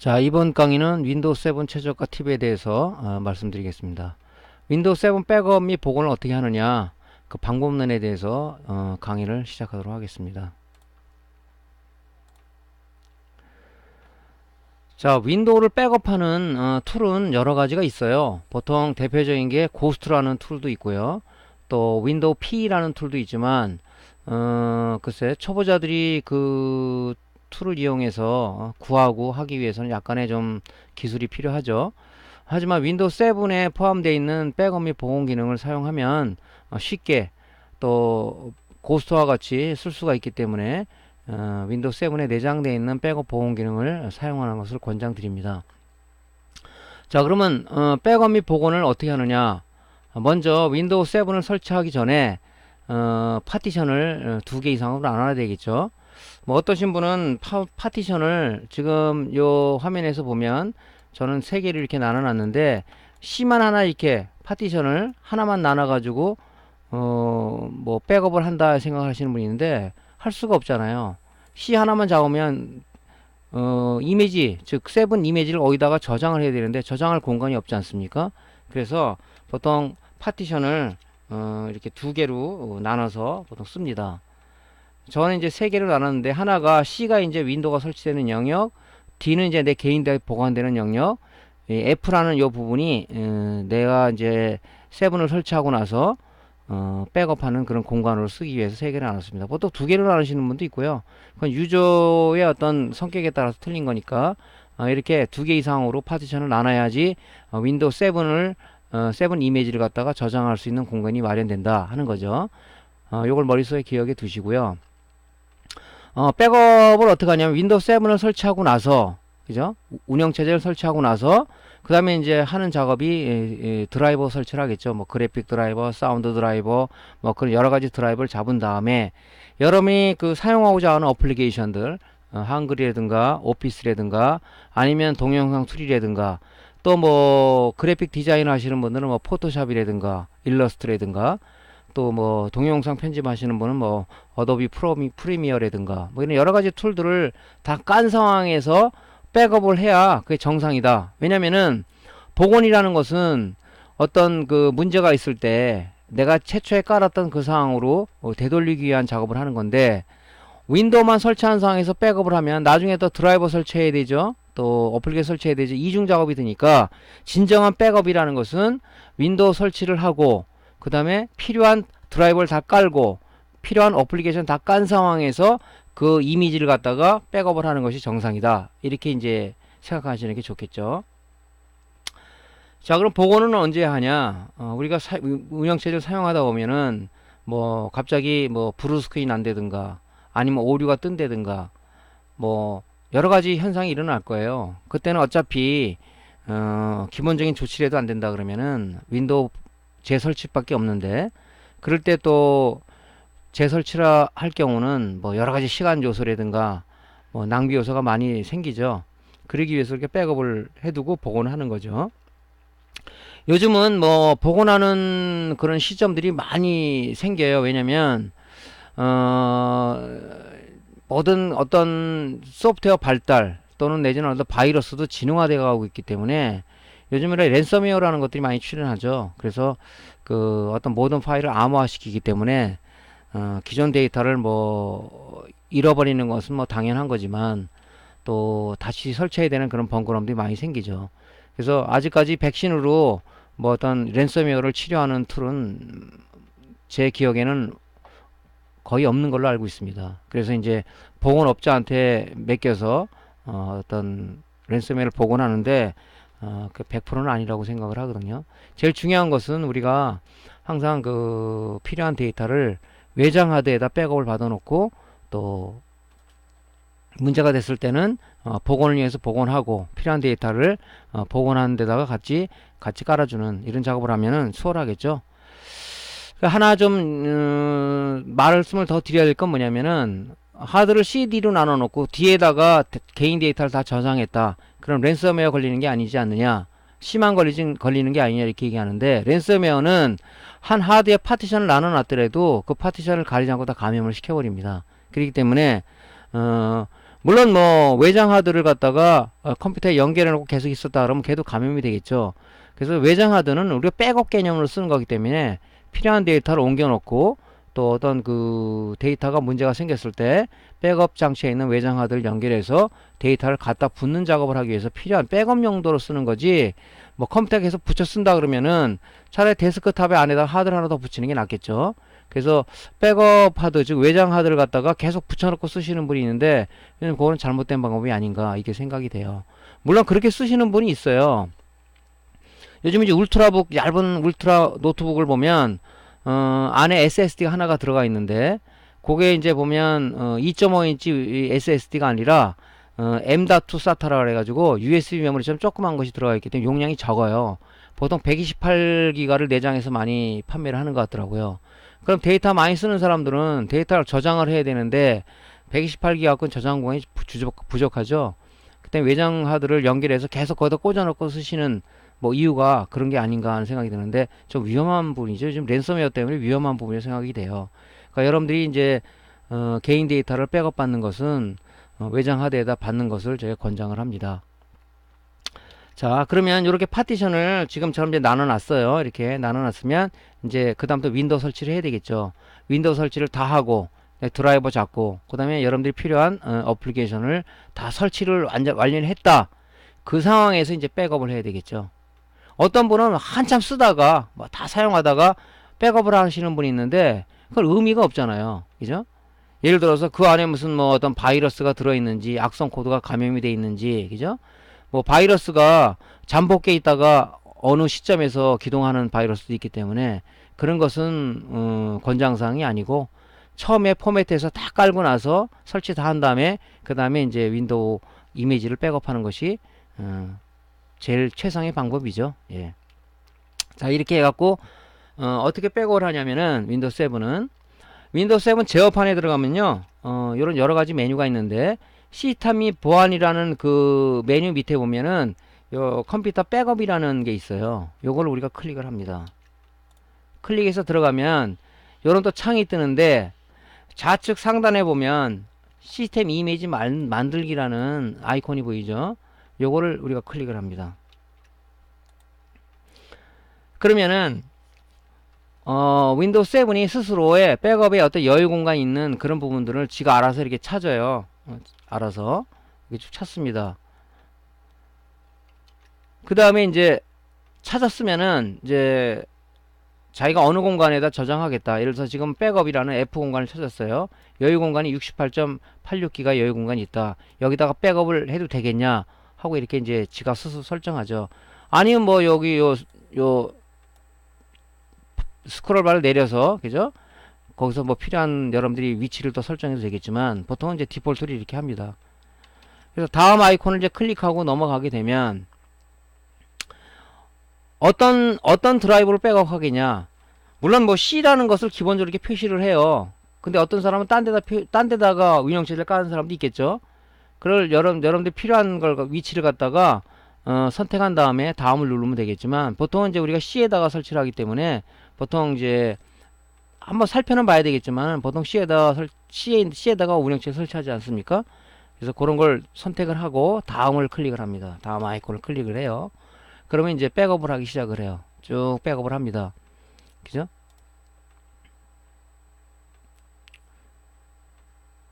자, 이번 강의는 윈도우 7 최저가 팁에 대해서 말씀드리겠습니다. 윈도우 7 백업 및 복원을 어떻게 하느냐, 그 방법론에 대해서 강의를 시작하도록 하겠습니다. 자, 윈도우를 백업하는 툴은 여러 가지가 있어요. 보통 대표적인 게 고스트라는 툴도 있고요. 또 윈도우 P라는 툴도 있지만 글쎄 초보자들이 그 툴을 이용해서 구하고 하기 위해서는 약간의 좀 기술이 필요하죠. 하지만 윈도우 7에 포함되어 있는 백업 및 복원 기능을 사용하면 쉽게 또 고스트와 같이 쓸 수가 있기 때문에 윈도우 7에 내장되어 있는 백업 복원 기능을 사용하는 것을 권장드립니다. 자, 그러면 백업 및 복원을 어떻게 하느냐. 먼저 윈도우 7을 설치하기 전에 파티션을 2개 이상으로 나눠야 되겠죠. 뭐 어떠신 분은 파티션을 지금 요 화면에서 보면 저는 3개를 이렇게 나눠 놨는데 C만 하나 이렇게 파티션을 하나만 나눠 가지고 뭐 백업을 한다 생각하시는 분이 있는데 할 수가 없잖아요. C 하나만 잡으면 이미지, 즉 7 이미지를 어디다가 저장을 해야 되는데 저장할 공간이 없지 않습니까? 그래서 보통 파티션을 이렇게 2개로 나눠서 보통 씁니다. 저는 이제 3개로 나눴는데 하나가 C가 이제 윈도우가 설치되는 영역, D는 이제 내 개인 데이터 보관되는 영역, F라는 요 부분이 내가 이제 7을 설치하고 나서 백업하는 그런 공간으로 쓰기 위해서 3개를 나눴습니다. 보통 2개로 나누시는 분도 있고요. 그건 유저의 어떤 성격에 따라서 틀린 거니까 이렇게 2개 이상으로 파티션을 나눠야지 윈도우 7을 7 이미지를 갖다가 저장할 수 있는 공간이 마련된다 하는 거죠. 요걸 머릿속에 기억해 두시고요. 백업을 어떻게 하냐면 윈도우 7을 설치하고 나서, 그죠? 운영체제를 설치하고 나서 그 다음에 이제 하는 작업이 드라이버 설치를 하겠죠. 뭐 그래픽 드라이버, 사운드 드라이버, 뭐 그런 여러 가지 드라이버를 잡은 다음에 여러분이 그 사용하고자 하는 어플리케이션들, 한글이라든가 오피스라든가 아니면 동영상 툴이라든가 또 뭐 그래픽 디자인 하시는 분들은 뭐 포토샵이라든가 일러스트라든가 또 뭐 동영상 편집하시는 분은 뭐 어도비 프리미어라든가 뭐 이런 여러 가지 툴들을 다 깐 상황에서 백업을 해야 그게 정상이다. 왜냐면은 복원이라는 것은 어떤 그 문제가 있을 때 내가 최초에 깔았던 그 상황으로 되돌리기 위한 작업을 하는 건데 윈도우만 설치한 상황에서 백업을 하면 나중에 또 드라이버 설치해야 되죠. 또 어플리케이션 설치해야 되죠. 이중 작업이 되니까 진정한 백업이라는 것은 윈도우 설치를 하고 그 다음에 필요한 드라이버를 다 깔고 필요한 어플리케이션 다 깐 상황에서 그 이미지를 갖다가 백업을 하는 것이 정상이다. 이렇게 이제 생각하시는 게 좋겠죠. 자, 그럼 복원은 언제 하냐? 우리가 운영체제를 사용하다 보면은 뭐 갑자기 뭐 브루 스크린 안 되든가 아니면 오류가 뜬다든가 뭐 여러 가지 현상이 일어날 거예요. 그때는 어차피 기본적인 조치라도 안 된다 그러면은 윈도우 재설치밖에 없는데 그럴 때 또 재설치라 할 경우는 뭐 여러 가지 시간 요소라든가 뭐 낭비 요소가 많이 생기죠. 그러기 위해서 이렇게 백업을 해두고 복원을 하는 거죠. 요즘은 뭐 복원하는 그런 시점들이 많이 생겨요. 왜냐면 모든 어떤 소프트웨어 발달 또는 내지는 어떤 바이러스도 진화되어 가고 있기 때문에 요즘에 랜섬웨어라는 것들이 많이 출현하죠. 그래서 그 어떤 모든 파일을 암호화시키기 때문에 기존 데이터를 뭐 잃어버리는 것은 뭐 당연한 거지만 또 다시 설치해야 되는 그런 번거로움들이 많이 생기죠. 그래서 아직까지 백신으로 뭐 어떤 랜섬웨어를 치료하는 툴은 제 기억에는 거의 없는 걸로 알고 있습니다. 그래서 이제 복원업자한테 맡겨서 어떤 랜섬웨어를 복원하는데 그 100%는 아니라고 생각을 하거든요. 제일 중요한 것은 우리가 항상 그 필요한 데이터를 외장 하드에다 백업을 받아놓고 또 문제가 됐을 때는 복원을 위해서 복원하고 필요한 데이터를 복원하는 데다가 같이 깔아주는 이런 작업을 하면은 수월하겠죠. 하나 좀 말씀을 더 드려야 될 건 뭐냐면은 하드를 CD로 나눠 놓고 뒤에다가 개인 데이터를 다 저장했다. 그럼 랜섬웨어 걸리는 게 아니지 않느냐, C만 걸리는 게 아니냐 이렇게 얘기하는데 랜섬웨어는 한 하드에 파티션을 나눠 놨더라도 그 파티션을 가리지 않고 다 감염을 시켜버립니다. 그렇기 때문에 물론 뭐 외장 하드를 갖다가 컴퓨터에 연결해 놓고 계속 있었다 그러면 걔도 감염이 되겠죠. 그래서 외장 하드는 우리가 백업 개념으로 쓰는 거기 때문에 필요한 데이터를 옮겨 놓고 또 어떤 그 데이터가 문제가 생겼을 때 백업 장치에 있는 외장 하드를 연결해서 데이터를 갖다 붙는 작업을 하기 위해서 필요한 백업 용도로 쓰는 거지, 뭐 컴퓨터에 계속 붙여 쓴다 그러면은 차라리 데스크탑에 안에다 하드를 하나 더 붙이는 게 낫겠죠. 그래서 백업 하드, 즉 외장 하드를 갖다가 계속 붙여놓고 쓰시는 분이 있는데 그거는 잘못된 방법이 아닌가 이게 생각이 돼요. 물론 그렇게 쓰시는 분이 있어요. 요즘 이제 울트라북, 얇은 울트라 노트북을 보면 안에 SSD가 하나가 들어가 있는데 그게 이제 보면 2.5인치 SSD가 아니라 M.2 SATA라 그래가지고 USB 메모리처럼 조그만 것이 들어가 있기 때문에 용량이 적어요. 보통 128기가를 내장해서 많이 판매를 하는 것 같더라고요. 그럼 데이터 많이 쓰는 사람들은 데이터를 저장을 해야 되는데 128기가 갖고는 저장 공간이 부족하죠. 그때 외장 하드를 연결해서 계속 거기다 꽂아놓고 쓰시는 뭐 이유가 그런 게 아닌가 하는 생각이 드는데 좀 위험한 부분이죠. 지금 랜섬웨어 때문에 위험한 부분이 생각이 돼요. 그러니까 여러분들이 이제 개인 데이터를 백업 받는 것은 외장 하드에다 받는 것을 제가 권장을 합니다. 자, 그러면 이렇게 파티션을 지금처럼 이제 나눠 놨어요. 이렇게 나눠 놨으면 이제 그다음부터 윈도우 설치를 해야 되겠죠. 윈도우 설치를 다 하고 드라이버 잡고 그다음에 여러분들이 필요한 어플리케이션을 다 설치를 완료를 했다. 그 상황에서 이제 백업을 해야 되겠죠. 어떤 분은 한참 쓰다가 뭐 다 사용하다가 백업을 하시는 분이 있는데 그건 의미가 없잖아요. 그죠? 예를 들어서 그 안에 무슨 뭐 어떤 바이러스가 들어있는지 악성 코드가 감염이 돼 있는지, 그죠? 뭐 바이러스가 잠복해 있다가 어느 시점에서 기동하는 바이러스도 있기 때문에 그런 것은 권장사항이 아니고 처음에 포맷해서 다 깔고 나서 설치 다 한 다음에 그 다음에 이제 윈도우 이미지를 백업하는 것이 제일 최상의 방법이죠. 예. 자, 이렇게 해갖고 어떻게 백업을 하냐면은 윈도우 7 제어판에 들어가면요 이런 여러가지 메뉴가 있는데 시스템 및 보안이라는 그 메뉴 밑에 보면은 요 컴퓨터 백업이라는 게 있어요. 요걸 우리가 클릭을 합니다. 클릭해서 들어가면 요런 또 창이 뜨는데 좌측 상단에 보면 시스템 이미지 만들기라는 아이콘이 보이죠. 요거를 우리가 클릭을 합니다. 그러면은 윈도우 7이 스스로의 백업에 어떤 여유 공간이 있는 그런 부분들을 지가 알아서 이렇게 찾아요. 알아서 이렇게 쭉 찾습니다. 그 다음에 이제 찾았으면은 이제 자기가 어느 공간에다 저장하겠다. 예를 들어서 지금 백업이라는 F 공간을 찾았어요. 여유 공간이 68.86기가 여유 공간이 있다. 여기다가 백업을 해도 되겠냐 하고 이렇게 이제 지가 스스로 설정하죠. 아니면 뭐 여기 요 스크롤 바를 내려서, 그죠? 거기서 뭐 필요한 여러분들이 위치를 또 설정해도 되겠지만 보통은 이제 디폴트로 이렇게 합니다. 그래서 다음 아이콘을 이제 클릭하고 넘어가게 되면 어떤 드라이브를 백업하겠냐. 물론 뭐 C라는 것을 기본적으로 이렇게 표시를 해요. 근데 어떤 사람은 딴 데다가 운영체제를 까는 사람도 있겠죠. 그걸 여러분들 필요한 걸 위치를 갖다가 선택한 다음에 다음을 누르면 되겠지만 보통은 이제 우리가 C에다가 설치를 하기 때문에 보통 이제 한번 살펴는 봐야 되겠지만 보통 C에다가 운영체 설치하지 않습니까? 그래서 그런 걸 선택을 하고 다음을 클릭을 합니다. 다음 아이콘을 클릭을 해요. 그러면 이제 백업을 하기 시작을 해요. 쭉 백업을 합니다. 그죠?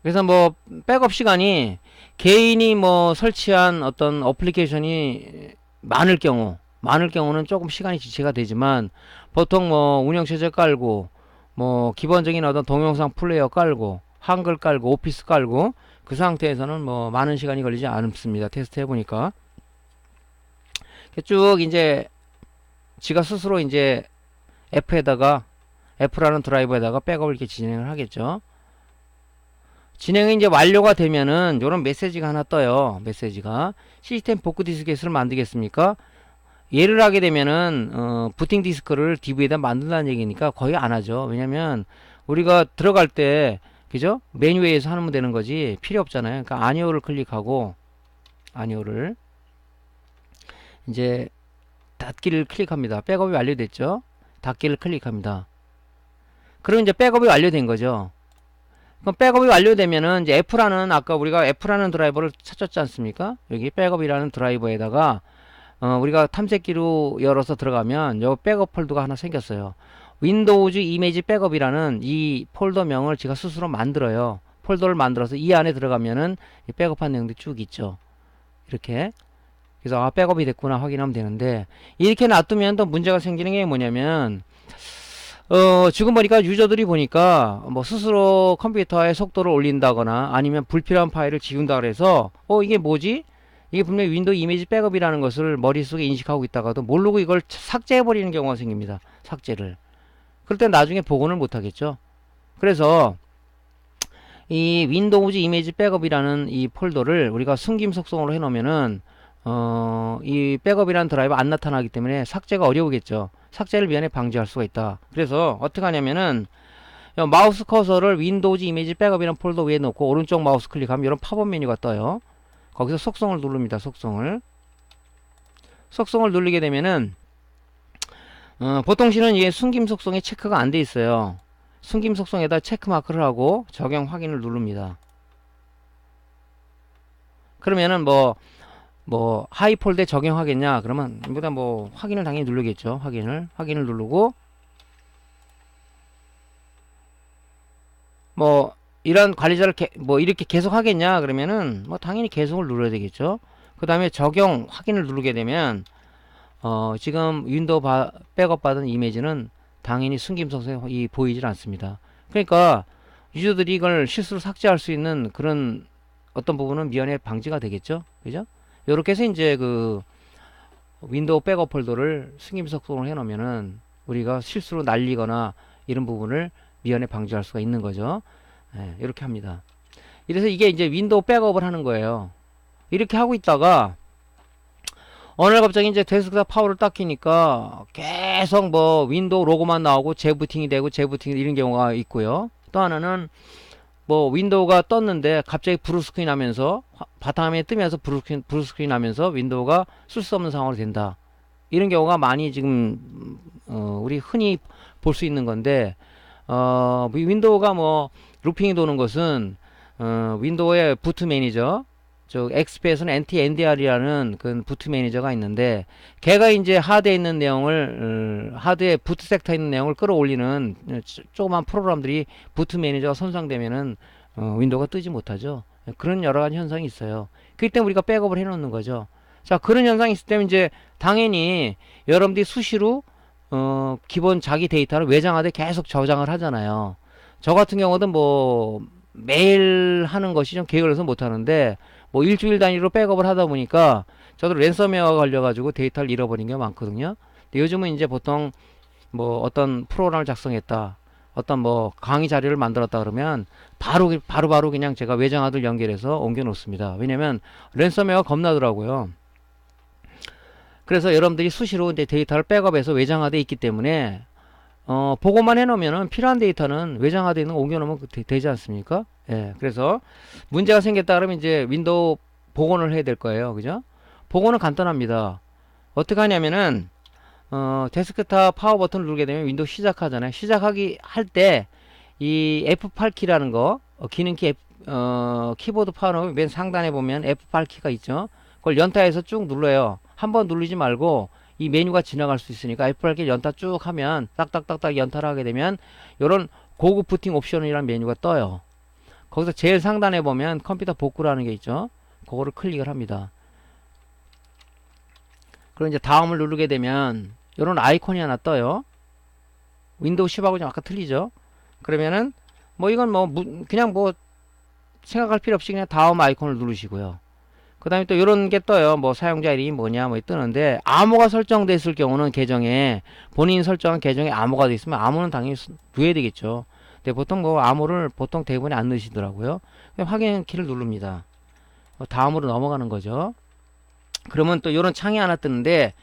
그래서 뭐 백업 시간이 개인이 뭐 설치한 어떤 어플리케이션이 많을 경우는 조금 시간이 지체가 되지만 보통 뭐 운영체제 깔고 뭐 기본적인 어떤 동영상 플레이어 깔고 한글 깔고 오피스 깔고 그 상태에서는 뭐 많은 시간이 걸리지 않습니다. 테스트 해보니까 쭉 이제 지가 스스로 이제 F라는 드라이버에다가 백업을 이렇게 진행을 하겠죠. 진행이 이제 완료가 되면은 요런 메시지가 하나 떠요. 메시지가 시스템 복구 디스켓을 만들겠습니까? 예를 하게 되면은 부팅 디스크를 DV에다 만든다는 얘기니까 거의 안 하죠. 왜냐면 우리가 들어갈 때 그죠? 메뉴에서 하면 되는 거지 필요 없잖아요. 그러니까 아니오를 클릭하고 아니오를 이제 닫기를 클릭합니다. 백업이 완료됐죠? 닫기를 클릭합니다. 그럼 이제 백업이 완료된 거죠. 그럼 백업이 완료되면은 이제 F라는 아까 우리가 F라는 드라이버를 찾았지 않습니까? 여기 백업이라는 드라이버에다가 우리가 탐색기로 열어서 들어가면 요 백업 폴더가 하나 생겼어요. 윈도우즈 이미지 백업이라는 이 폴더명을 제가 스스로 만들어요. 폴더를 만들어서 이 안에 들어가면은 이 백업한 내용들이 쭉 있죠. 이렇게. 그래서 아 백업이 됐구나 확인하면 되는데 이렇게 놔두면 또 문제가 생기는 게 뭐냐면 지금 보니까 유저들이 보니까 뭐 스스로 컴퓨터의 속도를 올린다거나 아니면 불필요한 파일을 지운다 그래서 이게 뭐지? 이게 분명히 윈도우 이미지 백업이라는 것을 머릿속에 인식하고 있다가도 모르고 이걸 삭제해버리는 경우가 생깁니다. 삭제를. 그럴 땐 나중에 복원을 못하겠죠. 그래서 이 윈도우즈 이미지 백업이라는 이 폴더를 우리가 숨김 속성으로 해놓으면은 이 백업이라는 드라이버 안 나타나기 때문에 삭제가 어려우겠죠. 삭제를 미연에 방지할 수가 있다. 그래서 어떻게 하냐면은 마우스 커서를 윈도우즈 이미지 백업이라는 폴더 위에 놓고 오른쪽 마우스 클릭하면 이런 팝업 메뉴가 떠요. 거기서 속성을 누릅니다. 속성을 누르게 되면은 보통 시는 이게 숨김 속성에 체크가 안 돼 있어요. 숨김 속성에다 체크 마크를 하고 적용 확인을 누릅니다. 그러면은 뭐 하이 폴더에 적용하겠냐 그러면 이보다 뭐 확인을 당연히 누르겠죠. 확인을 누르고 뭐 이런 관리자를 뭐 이렇게 계속 하겠냐 그러면은 뭐 당연히 계속을 눌러야 되겠죠. 그 다음에 적용 확인을 누르게 되면 지금 윈도우 백업 받은 이미지는 당연히 숨김 속성이 보이질 않습니다. 그러니까 유저들이 이걸 실수로 삭제할 수 있는 그런 어떤 부분은 미연에 방지가 되겠죠. 그죠? 요렇게 해서 이제 그 윈도우 백업 폴더를 숨김 속성으로 해 놓으면은 우리가 실수로 날리거나 이런 부분을 미연에 방지할 수가 있는 거죠. 이렇게 합니다. 이래서 이게 이제 윈도우 백업을 하는 거예요. 이렇게 하고 있다가 어느 날 갑자기 이제 데스크탑 파워를 딱 키니까 계속 뭐 윈도우 로고만 나오고 재부팅이 되고 이런 경우가 있고요. 또 하나는 뭐 윈도우가 떴는데 갑자기 블루 스크린 하면서 바탕화면에 뜨면서 블루 스크린 하면서 윈도우가 쓸 수 없는 상황으로 된다. 이런 경우가 많이 지금 우리 흔히 볼 수 있는 건데 윈도우가 뭐 루핑이 도는 것은 윈도우의 부트 매니저 XP에서는 NTNDR이라는 그 부트 매니저가 있는데 걔가 이제 하드에 있는 내용을 하드에 부트 섹터에 있는 내용을 끌어올리는 조그만 프로그램들이 부트 매니저가 손상되면은 윈도우가 뜨지 못하죠. 그런 여러 가지 현상이 있어요. 그렇기 때문에 우리가 백업을 해 놓는 거죠. 자, 그런 현상이 있을 때면 이제 당연히 여러분들이 수시로 기본 자기 데이터를 외장하되 계속 저장을 하잖아요. 저 같은 경우는 뭐 매일 하는 것이 좀 계획을 해서 못 하는데 뭐 일주일 단위로 백업을 하다 보니까 저도 랜섬웨어가 걸려가지고 데이터를 잃어버린 게 많거든요. 근데 요즘은 이제 보통 뭐 어떤 프로그램을 작성했다, 어떤 뭐 강의 자료를 만들었다 그러면 바로 그냥 제가 외장하드를 연결해서 옮겨 놓습니다. 왜냐면 랜섬웨어가 겁나더라고요. 그래서 여러분들이 수시로 이제 데이터를 백업해서 외장하드에 있기 때문에 보고만 해놓으면은 필요한 데이터는 외장하드에 있는 거 옮겨놓으면 되지 않습니까? 예, 그래서 문제가 생겼다 그러면 이제 윈도우 복원을 해야 될 거예요. 그죠? 복원은 간단합니다. 어떻게 하냐면은 데스크탑 파워 버튼을 누르게 되면 윈도우 시작하잖아요. 시작하기 할 때 이 F8키라는 거 기능키 키보드 파워 맨 상단에 보면 F8키가 있죠. 그걸 연타해서 쭉 눌러요. 한번 누르지 말고 이 메뉴가 지나갈 수 있으니까 F8키 연타 쭉 하면 딱딱딱딱 연타를 하게 되면 요런 고급 부팅 옵션이라는 메뉴가 떠요. 거기서 제일 상단에 보면 컴퓨터 복구라는 게 있죠. 그거를 클릭을 합니다. 그럼 이제 다음을 누르게 되면 요런 아이콘이 하나 떠요. 윈도우 10하고 좀 아까 틀리죠. 그러면은 뭐 이건 뭐 그냥 뭐 생각할 필요 없이 그냥 다음 아이콘을 누르시고요. 그 다음에 또 이런 게 떠요. 뭐 사용자 이름이 뭐냐 뭐 뜨는데 암호가 설정돼 있을 경우는 계정에 본인 설정한 계정에 암호가 돼 있으면 암호는 당연히 넣어야 되겠죠. 근데 보통 뭐 암호를 보통 대부분이 안 넣으시더라고요. 확인 키를 누릅니다. 다음으로 넘어가는 거죠. 그러면 또 이런 창이 하나 뜨는데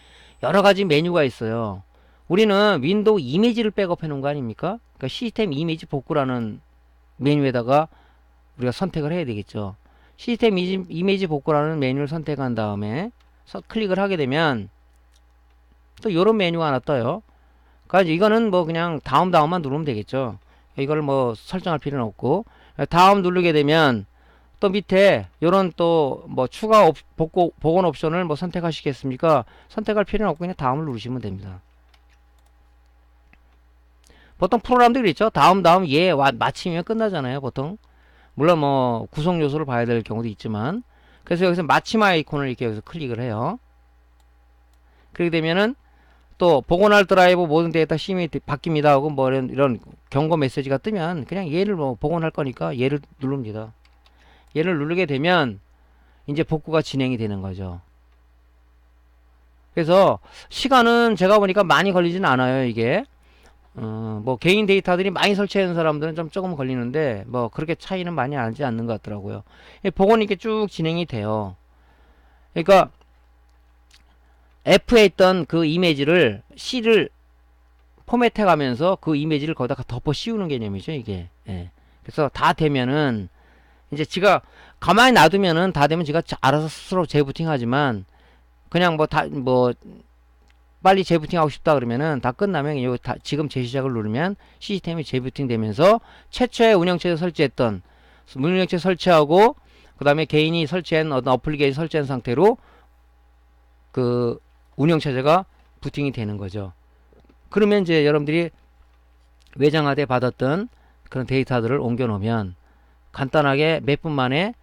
여러 가지 메뉴가 있어요. 우리는 윈도우 이미지를 백업해 놓은 거 아닙니까? 그러니까 시스템 이미지 복구라는 메뉴에다가 우리가 선택을 해야 되겠죠. 시스템 이미지 복구라는 메뉴를 선택한 다음에 클릭을 하게 되면 또 이런 메뉴가 하나 떠요. 그러니까 이거는 뭐 그냥 다음만 누르면 되겠죠. 이걸 뭐 설정할 필요는 없고 다음 누르게 되면 또 밑에 요런 또 뭐 추가 복원 옵션을 뭐 선택하시겠습니까? 선택할 필요는 없고 그냥 다음을 누르시면 됩니다. 보통 프로그램들이 있죠. 다음 예 마침이면 끝나잖아요. 보통 물론 뭐 구성 요소를 봐야 될 경우도 있지만, 그래서 여기서 마침 아이콘을 이렇게 여기서 클릭을 해요. 그렇게 되면은 또 복원할 드라이브 모든 데이터 심이 바뀝니다 하고 뭐 이런 경고 메시지가 뜨면 그냥 얘를 뭐 복원할 거니까 얘를 누릅니다. 얘를 누르게 되면 이제 복구가 진행이 되는 거죠. 그래서 시간은 제가 보니까 많이 걸리진 않아요. 이게 뭐 개인 데이터들이 많이 설치하는 사람들은 좀 조금 걸리는데 뭐 그렇게 차이는 많이 나지 않는 것 같더라고요. 복원이 이렇게 쭉 진행이 돼요. 그러니까 F에 있던 그 이미지를 C를 포맷해 가면서 그 이미지를 거기다가 덮어 씌우는 개념이죠, 이게. 예. 그래서 다 되면은 이제 지가 가만히 놔두면은 다 되면 지가 알아서 스스로 재부팅 하지만, 그냥 뭐 빨리 재부팅 하고 싶다 그러면은 다 끝나면 요 지금 재시작을 누르면 시스템이 재부팅 되면서 최초에 운영체제 설치했던 운영체제 설치하고 그 다음에 개인이 설치한 어떤 어플리케이션 설치한 상태로 그 운영체제가 부팅이 되는 거죠. 그러면 이제 여러분들이 외장하되 받았던 그런 데이터들을 옮겨 놓으면 간단하게 몇 분 만에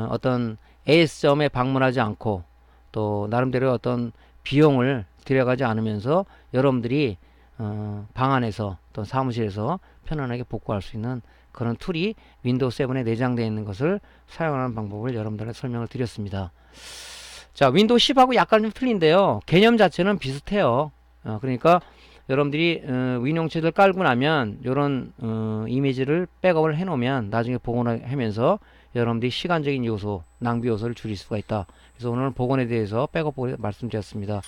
어떤 AS점에 방문하지 않고 또 나름대로 어떤 비용을 들여가지 않으면서 여러분들이 방 안에서 또 사무실에서 편안하게 복구할 수 있는 그런 툴이 윈도우 7에 내장되어 있는 것을 사용하는 방법을 여러분들한테 설명을 드렸습니다. 자, 윈도우 10하고 약간 좀 틀린데요. 개념 자체는 비슷해요. 그러니까 여러분들이 운영체제를 깔고 나면 이런 이미지를 백업을 해 놓으면 나중에 복원하면서 여러분들이 시간적인 요소, 낭비 요소를 줄일 수가 있다. 그래서 오늘 복원에 대해서 백업 말씀드렸습니다.